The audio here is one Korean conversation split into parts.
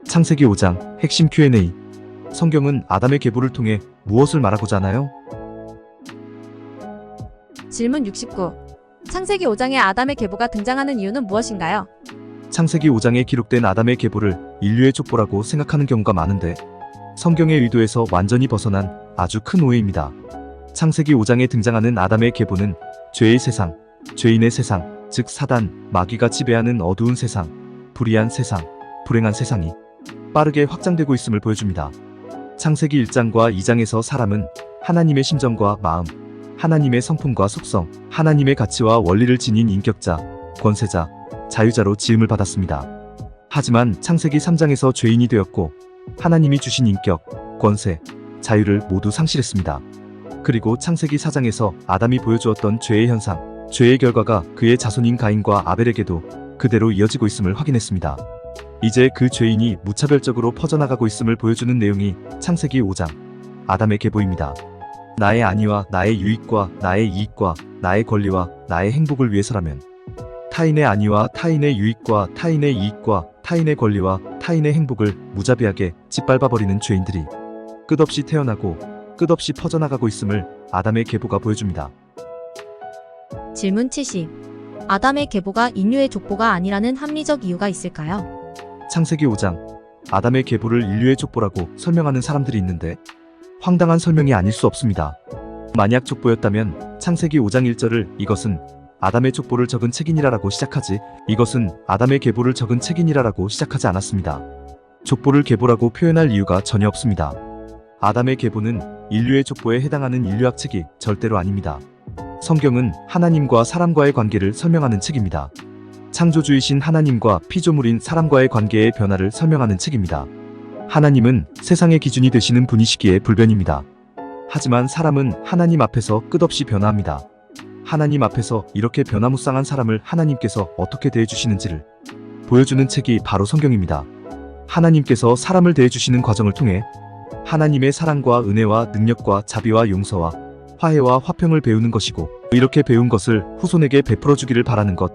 창세기 5장 핵심 Q&A. 성경은 아담의 계보를 통해 무엇을 말하고자 하나요? 질문 69. 창세기 5장에 아담의 계보가 등장하는 이유는 무엇인가요? 창세기 5장에 기록된 아담의 계보를 인류의 족보라고 생각하는 경우가 많은데 성경의 의도에서 완전히 벗어난 아주 큰 오해입니다. 창세기 5장에 등장하는 아담의 계보는 죄의 세상, 죄인의 세상, 즉 사단, 마귀가 지배하는 어두운 세상, 불의한 세상, 불행한 세상이 빠르게 확장되고 있음을 보여줍니다. 창세기 1장과 2장에서 사람은 하나님의 심정과 마음, 하나님의 성품과 속성, 하나님의 가치와 원리를 지닌 인격자, 권세자, 자유자로 지음을 받았습니다. 하지만 창세기 3장에서 죄인이 되었고 하나님이 주신 인격, 권세, 자유를 모두 상실했습니다. 그리고 창세기 4장에서 아담이 보여주었던 죄의 현상, 죄의 결과가 그의 자손인 가인과 아벨에게도 그대로 이어지고 있음을 확인했습니다. 이제 그 죄인이 무차별적으로 퍼져나가고 있음을 보여주는 내용이 창세기 5장 아담의 계보입니다. 나의 안위와 나의 유익과 나의 이익과 나의 권리와 나의 행복을 위해서라면 타인의 안위와 타인의 유익과 타인의 이익과 타인의 권리와 타인의 행복을 무자비하게 짓밟아버리는 죄인들이 끝없이 태어나고 끝없이 퍼져나가고 있음을 아담의 계보가 보여줍니다. 질문 70. 아담의 계보가 인류의 족보가 아니라는 합리적 이유가 있을까요? 창세기 5장 아담의 계보를 인류의 족보라고 설명하는 사람들이 있는데 황당한 설명이 아닐 수 없습니다. 만약 족보였다면 창세기 5장 1절을 이것은 아담의 족보를 적은 책이니라라고 시작하지 이것은 아담의 계보를 적은 책이니라라고 시작하지 않았습니다. 족보를 계보라고 표현할 이유가 전혀 없습니다. 아담의 계보는 인류의 족보에 해당하는 인류학 책이 절대로 아닙니다. 성경은 하나님과 사람과의 관계를 설명하는 책입니다. 창조주이신 하나님과 피조물인 사람과의 관계의 변화를 설명하는 책입니다. 하나님은 세상의 기준이 되시는 분이시기에 불변입니다. 하지만 사람은 하나님 앞에서 끝없이 변화합니다. 하나님 앞에서 이렇게 변화무쌍한 사람을 하나님께서 어떻게 대해주시는지를 보여주는 책이 바로 성경입니다. 하나님께서 사람을 대해주시는 과정을 통해 하나님의 사랑과 은혜와 능력과 자비와 용서와 화해와 화평을 배우는 것이고 이렇게 배운 것을 후손에게 베풀어 주기를 바라는 것,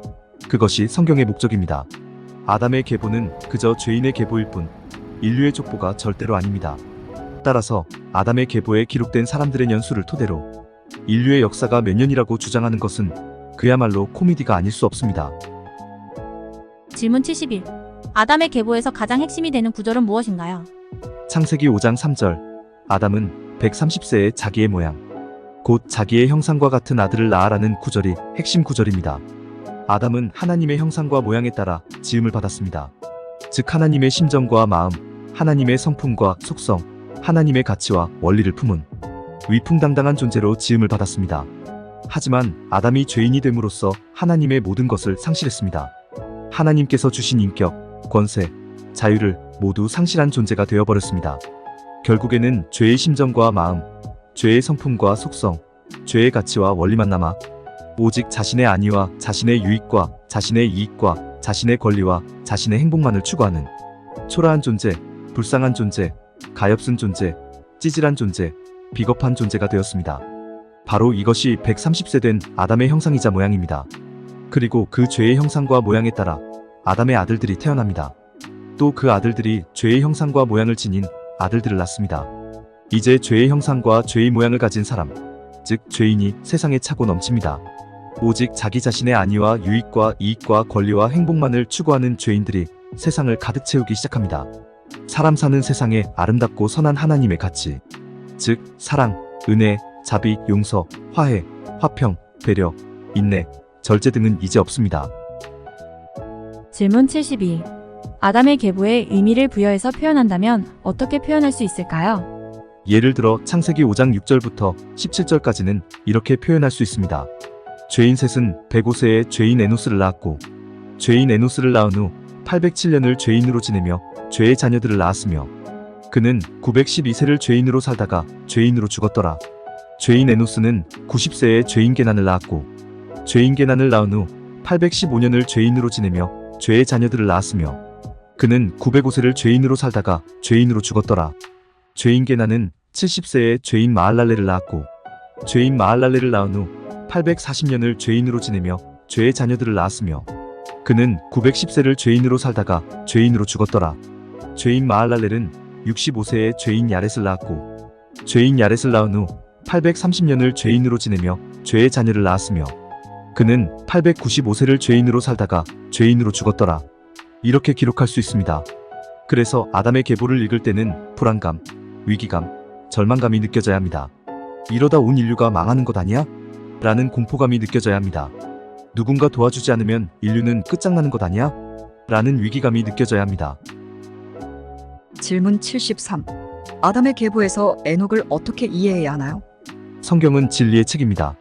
그것이 성경의 목적입니다. 아담의 계보는 그저 죄인의 계보일 뿐 인류의 족보가 절대로 아닙니다. 따라서 아담의 계보에 기록된 사람들의 연수를 토대로 인류의 역사가 몇 년이라고 주장하는 것은 그야말로 코미디가 아닐 수 없습니다. 질문 71. 아담의 계보에서 가장 핵심이 되는 구절은 무엇인가요? 창세기 5장 3절. 아담은 130세에 자기의 모양, 곧 자기의 형상과 같은 아들을 낳아라는 구절이 핵심 구절입니다. 아담은 하나님의 형상과 모양에 따라 지음을 받았습니다. 즉 하나님의 심정과 마음, 하나님의 성품과 속성, 하나님의 가치와 원리를 품은 위풍당당한 존재로 지음을 받았습니다. 하지만 아담이 죄인이 됨으로써 하나님의 모든 것을 상실했습니다. 하나님께서 주신 인격, 권세, 자유를 모두 상실한 존재가 되어버렸습니다. 결국에는 죄의 심정과 마음, 죄의 성품과 속성, 죄의 가치와 원리만 남아 오직 자신의 안위와 자신의 유익과 자신의 이익과 자신의 권리와 자신의 행복만을 추구하는 초라한 존재, 불쌍한 존재, 가엾은 존재, 찌질한 존재, 비겁한 존재가 되었습니다. 바로 이것이 130세 된 아담의 형상이자 모양입니다. 그리고 그 죄의 형상과 모양에 따라 아담의 아들들이 태어납니다. 또 그 아들들이 죄의 형상과 모양을 지닌 아들들을 낳습니다. 이제 죄의 형상과 죄의 모양을 가진 사람, 즉 죄인이 세상에 차고 넘칩니다. 오직 자기 자신의 안위와 유익과 이익과 권리와 행복만을 추구하는 죄인들이 세상을 가득 채우기 시작합니다. 사람 사는 세상에 아름답고 선한 하나님의 가치, 즉 사랑, 은혜, 자비, 용서, 화해, 화평, 배려, 인내, 절제 등은 이제 없습니다. 질문 72. 아담의 계보에 의미를 부여해서 표현한다면 어떻게 표현할 수 있을까요? 예를 들어 창세기 5장 6절부터 17절까지는 이렇게 표현할 수 있습니다. 죄인 셋은 105세에 죄인 에노스를 낳았고 죄인 에노스를 낳은 후 807년을 죄인으로 지내며 죄의 자녀들을 낳았으며 그는 912세를 죄인으로 살다가 죄인으로 죽었더라. 죄인 에노스는 90세에 죄인 게난을 낳았고 죄인 게난을 낳은 후 815년을 죄인으로 지내며 죄의 자녀들을 낳았으며 그는 905세를 죄인으로 살다가 죄인으로 죽었더라. 죄인 게난은 70세에 죄인 마할랄레를 낳았고 죄인 마할랄레를 낳은 후 840년을 죄인으로 지내며 죄의 자녀들을 낳았으며 그는 910세를 죄인으로 살다가 죄인으로 죽었더라. 죄인 마할랄렐은 65세에 죄인 야렛을 낳았고 죄인 야렛을 낳은 후 830년을 죄인으로 지내며 죄의 자녀를 낳았으며 그는 895세를 죄인으로 살다가 죄인으로 죽었더라. 이렇게 기록할 수 있습니다. 그래서 아담의 계보를 읽을 때는 불안감, 위기감, 절망감이 느껴져야 합니다. 이러다 온 인류가 망하는 것 아니야? 라는 공포감이 느껴져야 합니다. 누군가 도와주지 않으면 인류는 끝장나는 것 아니야? 라는 위기감이 느껴져야 합니다. 질문 73. 아담의 계보에서 에녹을 어떻게 이해해야 하나요? 성경은 진리의 책입니다.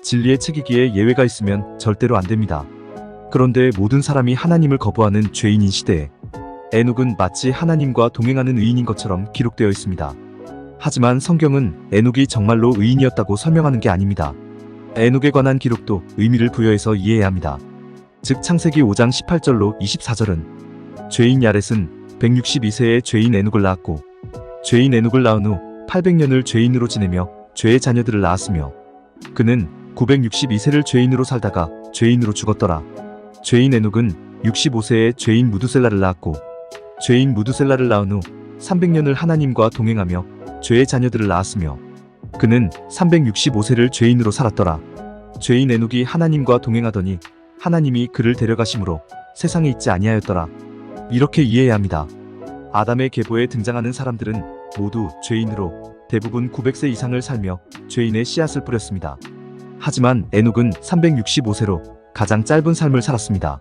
진리의 책이기에 예외가 있으면 절대로 안 됩니다. 그런데 모든 사람이 하나님을 거부하는 죄인인 시대에 에녹은 마치 하나님과 동행하는 의인인 것처럼 기록되어 있습니다. 하지만 성경은 에녹이 정말로 의인이었다고 설명하는 게 아닙니다. 에녹에 관한 기록도 의미를 부여해서 이해해야 합니다. 즉 창세기 5장 18절로 24절은 죄인 야렛은 162세에 죄인 에녹을 낳았고 죄인 에녹을 낳은 후 800년을 죄인으로 지내며 죄의 자녀들을 낳았으며 그는 962세를 죄인으로 살다가 죄인으로 죽었더라. 죄인 에녹은 65세에 죄인 무두셀라를 낳았고 죄인 무두셀라를 낳은 후 300년을 하나님과 동행하며 죄의 자녀들을 낳았으며 그는 365세를 죄인으로 살았더라. 죄인 에녹이 하나님과 동행하더니 하나님이 그를 데려가심으로 세상에 있지 아니하였더라. 이렇게 이해해야 합니다. 아담의 계보에 등장하는 사람들은 모두 죄인으로 대부분 900세 이상을 살며 죄인의 씨앗을 뿌렸습니다. 하지만 에녹은 365세로 가장 짧은 삶을 살았습니다.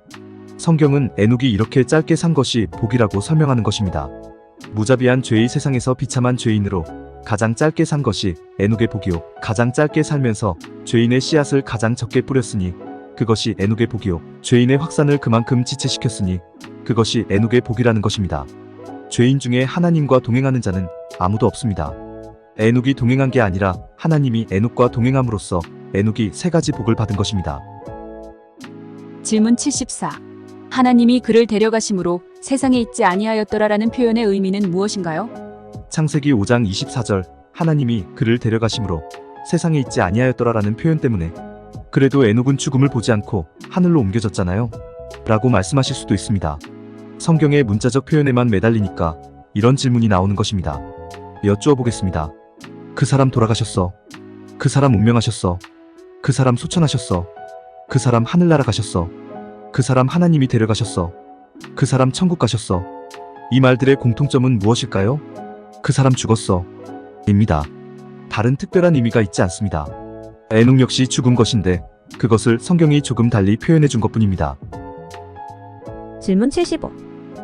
성경은 에녹이 이렇게 짧게 산 것이 복이라고 설명하는 것입니다. 무자비한 죄의 세상에서 비참한 죄인으로 가장 짧게 산 것이 에녹의 복이요 가장 짧게 살면서 죄인의 씨앗을 가장 적게 뿌렸으니 그것이 에녹의 복이요 죄인의 확산을 그만큼 지체시켰으니 그것이 에녹의 복이라는 것입니다. 죄인 중에 하나님과 동행하는 자는 아무도 없습니다. 에녹이 동행한 게 아니라 하나님이 에녹과 동행함으로써 에녹이 세 가지 복을 받은 것입니다. 질문 74. 하나님이 그를 데려가심으로 세상에 있지 아니하였더라라는 표현의 의미는 무엇인가요? 창세기 5장 24절 하나님이 그를 데려가심으로 세상에 있지 아니하였더라라는 표현 때문에 그래도 에녹은 죽음을 보지 않고 하늘로 옮겨졌잖아요 라고 말씀하실 수도 있습니다. 성경의 문자적 표현에만 매달리니까 이런 질문이 나오는 것입니다. 여쭈어 보겠습니다. 그 사람 돌아가셨어. 그 사람 운명하셨어. 그 사람 소천하셨어. 그 사람 하늘나라 가셨어. 그 사람 하나님이 데려가셨어. 그 사람 천국 가셨어. 이 말들의 공통점은 무엇일까요? 그 사람 죽었어. 입니다. 다른 특별한 의미가 있지 않습니다. 에녹 역시 죽은 것인데 그것을 성경이 조금 달리 표현해 준 것뿐입니다. 질문 75.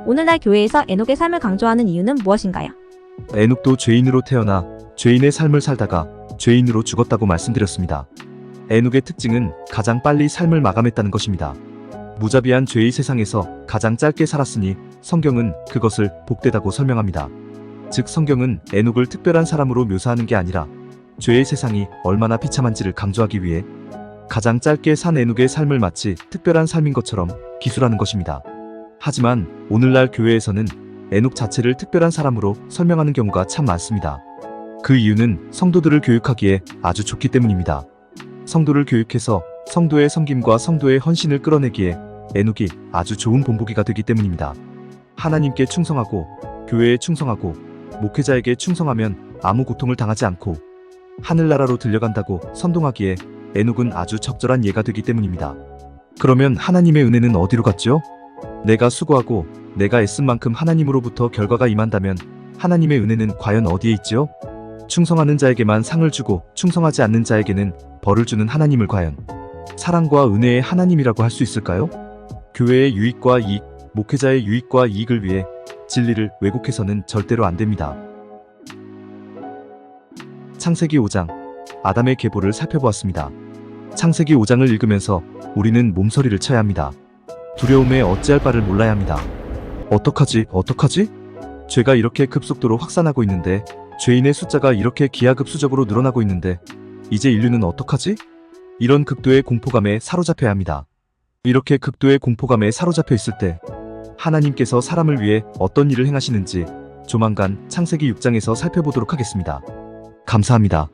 오늘날 교회에서 에녹의 삶을 강조하는 이유는 무엇인가요? 에녹도 죄인으로 태어나 죄인의 삶을 살다가 죄인으로 죽었다고 말씀드렸습니다. 에녹의 특징은 가장 빨리 삶을 마감했다는 것입니다. 무자비한 죄의 세상에서 가장 짧게 살았으니 성경은 그것을 복되다고 설명합니다. 즉 성경은 에녹을 특별한 사람으로 묘사하는 게 아니라 죄의 세상이 얼마나 비참한지를 강조하기 위해 가장 짧게 산 에녹의 삶을 마치 특별한 삶인 것처럼 기술하는 것입니다. 하지만 오늘날 교회에서는 에녹 자체를 특별한 사람으로 설명하는 경우가 참 많습니다. 그 이유는 성도들을 교육하기에 아주 좋기 때문입니다. 성도를 교육해서 성도의 섬김과 성도의 헌신을 끌어내기에 에녹이 아주 좋은 본보기가 되기 때문입니다. 하나님께 충성하고 교회에 충성하고 목회자에게 충성하면 아무 고통을 당하지 않고 하늘나라로 들려간다고 선동하기에 에녹은 아주 적절한 예가 되기 때문입니다. 그러면 하나님의 은혜는 어디로 갔죠? 내가 수고하고 내가 애쓴 만큼 하나님으로부터 결과가 임한다면 하나님의 은혜는 과연 어디에 있지요? 충성하는 자에게만 상을 주고 충성하지 않는 자에게는 벌을 주는 하나님을 과연 사랑과 은혜의 하나님이라고 할 수 있을까요? 교회의 유익과 이익, 목회자의 유익과 이익을 위해 진리를 왜곡해서는 절대로 안 됩니다. 창세기 5장, 아담의 계보를 살펴보았습니다. 창세기 5장을 읽으면서 우리는 몸서리를 쳐야 합니다. 두려움에 어찌할 바를 몰라야 합니다. 어떡하지? 죄가 이렇게 급속도로 확산하고 있는데, 죄인의 숫자가 이렇게 기하급수적으로 늘어나고 있는데 이제 인류는 어떡하지? 이런 극도의 공포감에 사로잡혀야 합니다. 이렇게 극도의 공포감에 사로잡혀 있을 때 하나님께서 사람을 위해 어떤 일을 행하시는지 조만간 창세기 6장에서 살펴보도록 하겠습니다. 감사합니다.